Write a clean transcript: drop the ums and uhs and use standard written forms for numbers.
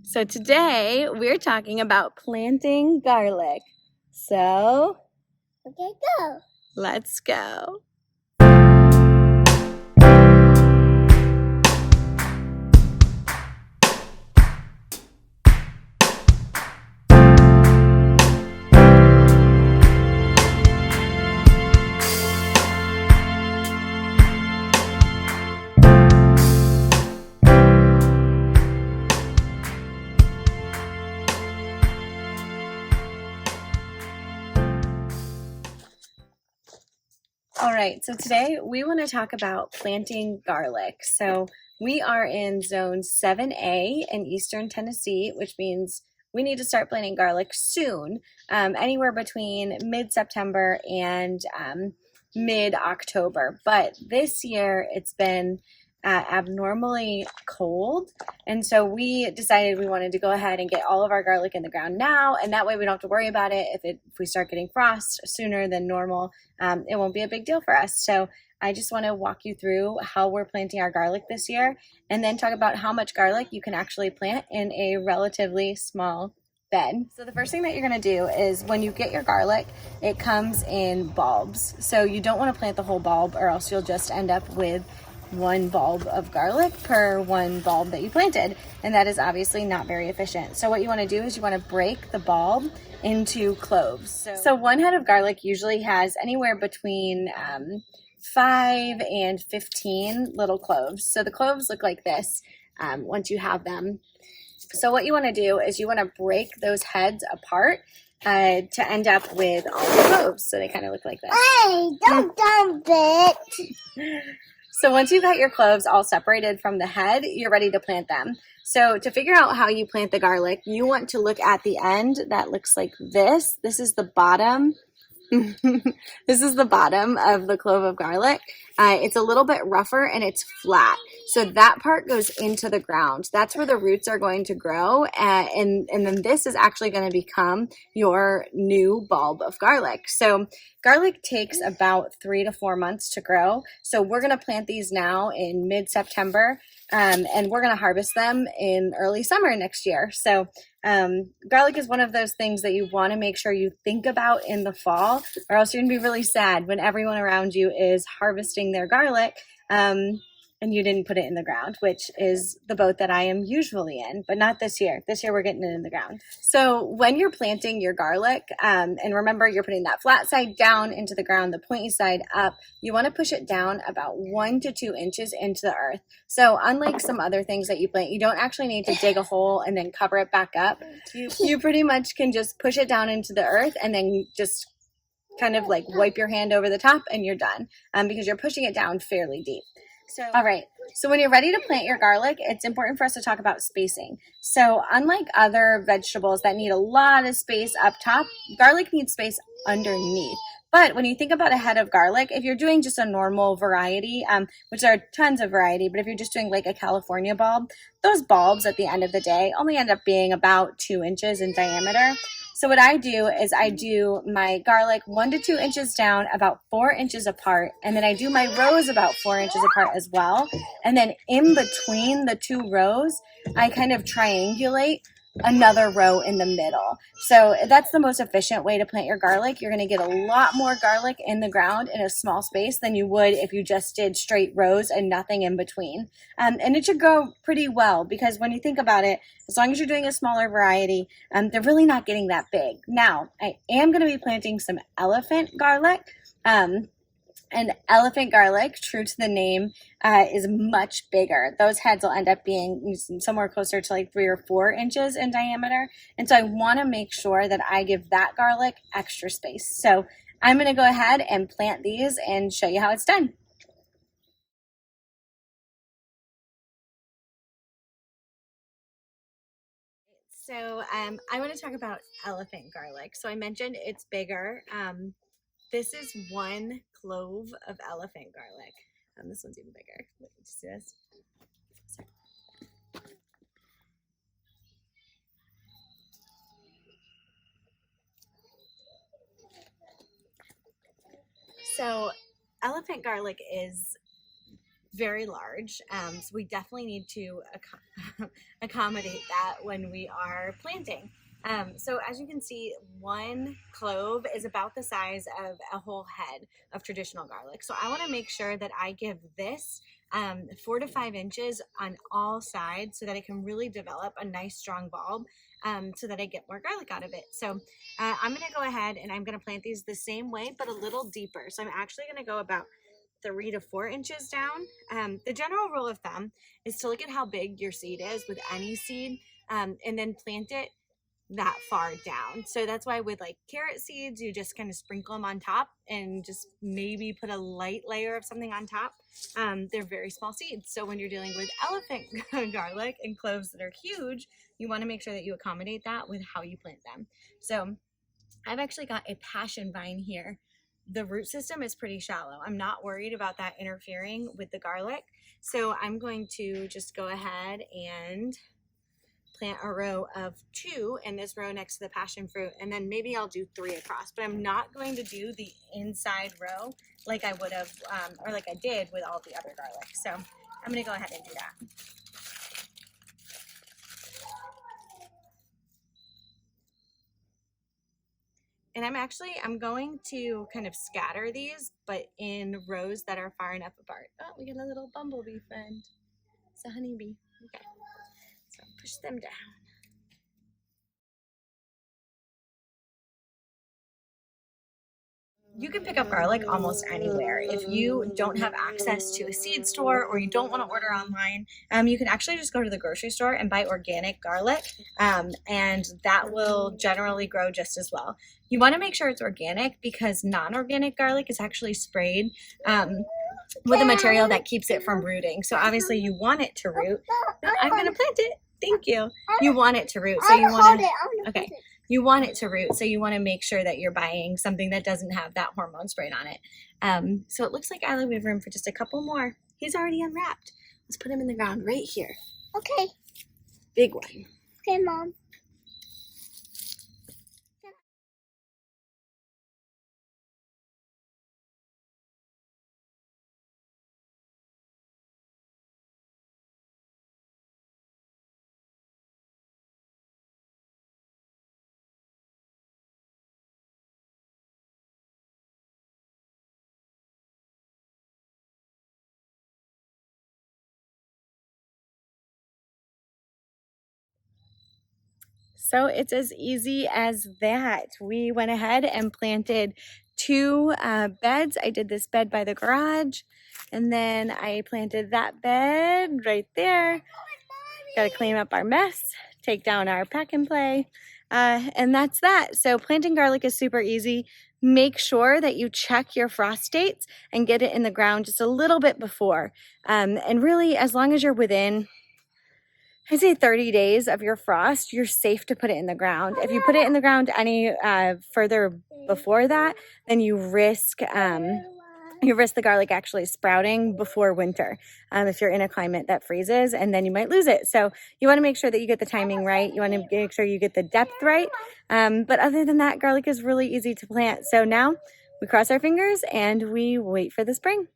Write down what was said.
So today we're talking about planting garlic. So Okay, go. let's go. All right, so today we want to talk about planting garlic. So we are in zone 7A in Eastern Tennessee, which means we need to start planting garlic soon, anywhere between mid-September and mid-October. But this year it's been abnormally cold, and so we decided we wanted to go ahead and get all of our garlic in the ground now, and that way we don't have to worry about it if we start getting frost sooner than normal. It won't be a big deal for us. So I just want to walk you through how we're planting our garlic this year, and then talk about how much garlic you can actually plant in a relatively small bed. So the first thing that you're going to do is when you get your garlic, it comes in bulbs. So you don't want to plant the whole bulb, or else you'll just end up with one bulb of garlic per one bulb that you planted, and that is obviously not very efficient. So what you want to do is you want to break the bulb into cloves. So one head of garlic usually has anywhere between 5 and 15 little cloves. So the cloves look like this once you have them. So what you want to do is you want to break those heads apart to end up with all the cloves. So they kind of look like this. Hey, don't dump it. So once you've got your cloves all separated from the head, you're ready to plant them. So to figure out how you plant the garlic, you want to look at the end that looks like this. This is the bottom. This is the bottom of the clove of garlic. It's a little bit rougher and it's flat. So that part goes into the ground. That's where the roots are going to grow. And then this is actually going to become your new bulb of garlic. So garlic takes about 3 to 4 months to grow. So we're going to plant these now in mid-September, and we're going to harvest them in early summer next year. So garlic is one of those things that you want to make sure you think about in the fall, or else you're going to be really sad when everyone around you is harvesting their garlic and you didn't put it in the ground, which is the boat that I am usually in, but not this year. This year we're getting it in the ground. So when you're planting your garlic, and remember you're putting that flat side down into the ground, the pointy side up, you want to push it down about 1 to 2 inches into the earth. So unlike some other things that you plant, you don't actually need to dig a hole and then cover it back up. You pretty much can just push it down into the earth and then just kind of like wipe your hand over the top and you're done, because you're pushing it down fairly deep. So, all right. So when you're ready to plant your garlic, it's important for us to talk about spacing. So unlike other vegetables that need a lot of space up top, garlic needs space underneath. But when you think about a head of garlic, if you're doing just a normal variety, which there are tons of variety, but if you're just doing like a California bulb, those bulbs at the end of the day only end up being about 2 inches in diameter. So what I do is I do my garlic 1 to 2 inches down, about 4 inches apart, and then I do my rows about 4 inches apart as well. And then in between the two rows, I kind of triangulate another row in the middle. So that's the most efficient way to plant your garlic. You're going to get a lot more garlic in the ground in a small space than you would if you just did straight rows and nothing in between. And it should grow pretty well, because when you think about it, as long as you're doing a smaller variety, they're really not getting that big. Now, I am going to be planting some elephant garlic. And elephant garlic, true to the name, is much bigger. Those heads will end up being somewhere closer to like 3 or 4 inches in diameter. And so I want to make sure that I give that garlic extra space. So I'm going to go ahead and plant these and show you how it's done. So I want to talk about elephant garlic. So I mentioned it's bigger. This is 1 clove of elephant garlic. This one's even bigger. Look, you see this? Sorry. So elephant garlic is very large. So we definitely need to accommodate that when we are planting. So as you can see, one clove is about the size of a whole head of traditional garlic. So I want to make sure that I give this 4 to 5 inches on all sides so that it can really develop a nice strong bulb, so that I get more garlic out of it. So I'm going to go ahead and I'm going to plant these the same way, but a little deeper. So I'm actually going to go about 3 to 4 inches down. The general rule of thumb is to look at how big your seed is with any seed, and then plant it that far down. So that's why with like carrot seeds, you just kind of sprinkle them on top and just maybe put a light layer of something on top. They're very small seeds. So when you're dealing with elephant garlic and cloves that are huge, you want to make sure that you accommodate that with how you plant them. So I've actually got a passion vine here. The root system is pretty shallow. I'm not worried about that interfering with the garlic. So I'm going to just go ahead and plant a row of 2 in this row next to the passion fruit, and then maybe I'll do 3 across, but I'm not going to do the inside row like I would have, or like I did with all the other garlic. So I'm going to go ahead and do that. And I'm going to kind of scatter these, but in rows that are far enough apart. Oh, we get a little bumblebee friend. It's a honeybee. Okay, so push them down. You can pick up garlic almost anywhere. If you don't have access to a seed store or you don't want to order online, you can actually just go to the grocery store and buy organic garlic, and that will generally grow just as well. You want to make sure it's organic because non-organic garlic is actually sprayed with a material that keeps it from rooting. So obviously you want it to root. I'm going to plant it. Thank you. You want it to root. So you want to, okay. You want it to root, so you want to make sure that you're buying something that doesn't have that hormone sprayed on it. So it looks like Isla, we have room for just a couple more. He's already unwrapped. Let's put him in the ground right here. Okay. Big one. Okay, Mom. So it's as easy as that. We went ahead and planted 2 beds. I did this bed by the garage, and then I planted that bed right there. Got to clean up our mess, take down our pack and play, and that's that. So planting garlic is super easy. Make sure that you check your frost dates and get it in the ground just a little bit before. And really, as long as you're within, I'd say 30 days of your frost, you're safe to put it in the ground. If you put it in the ground any further before that, then you risk the garlic actually sprouting before winter, if you're in a climate that freezes, and then you might lose it. So you want to make sure that you get the timing right. You want to make sure you get the depth right. But other than that, garlic is really easy to plant. So now we cross our fingers and we wait for the spring.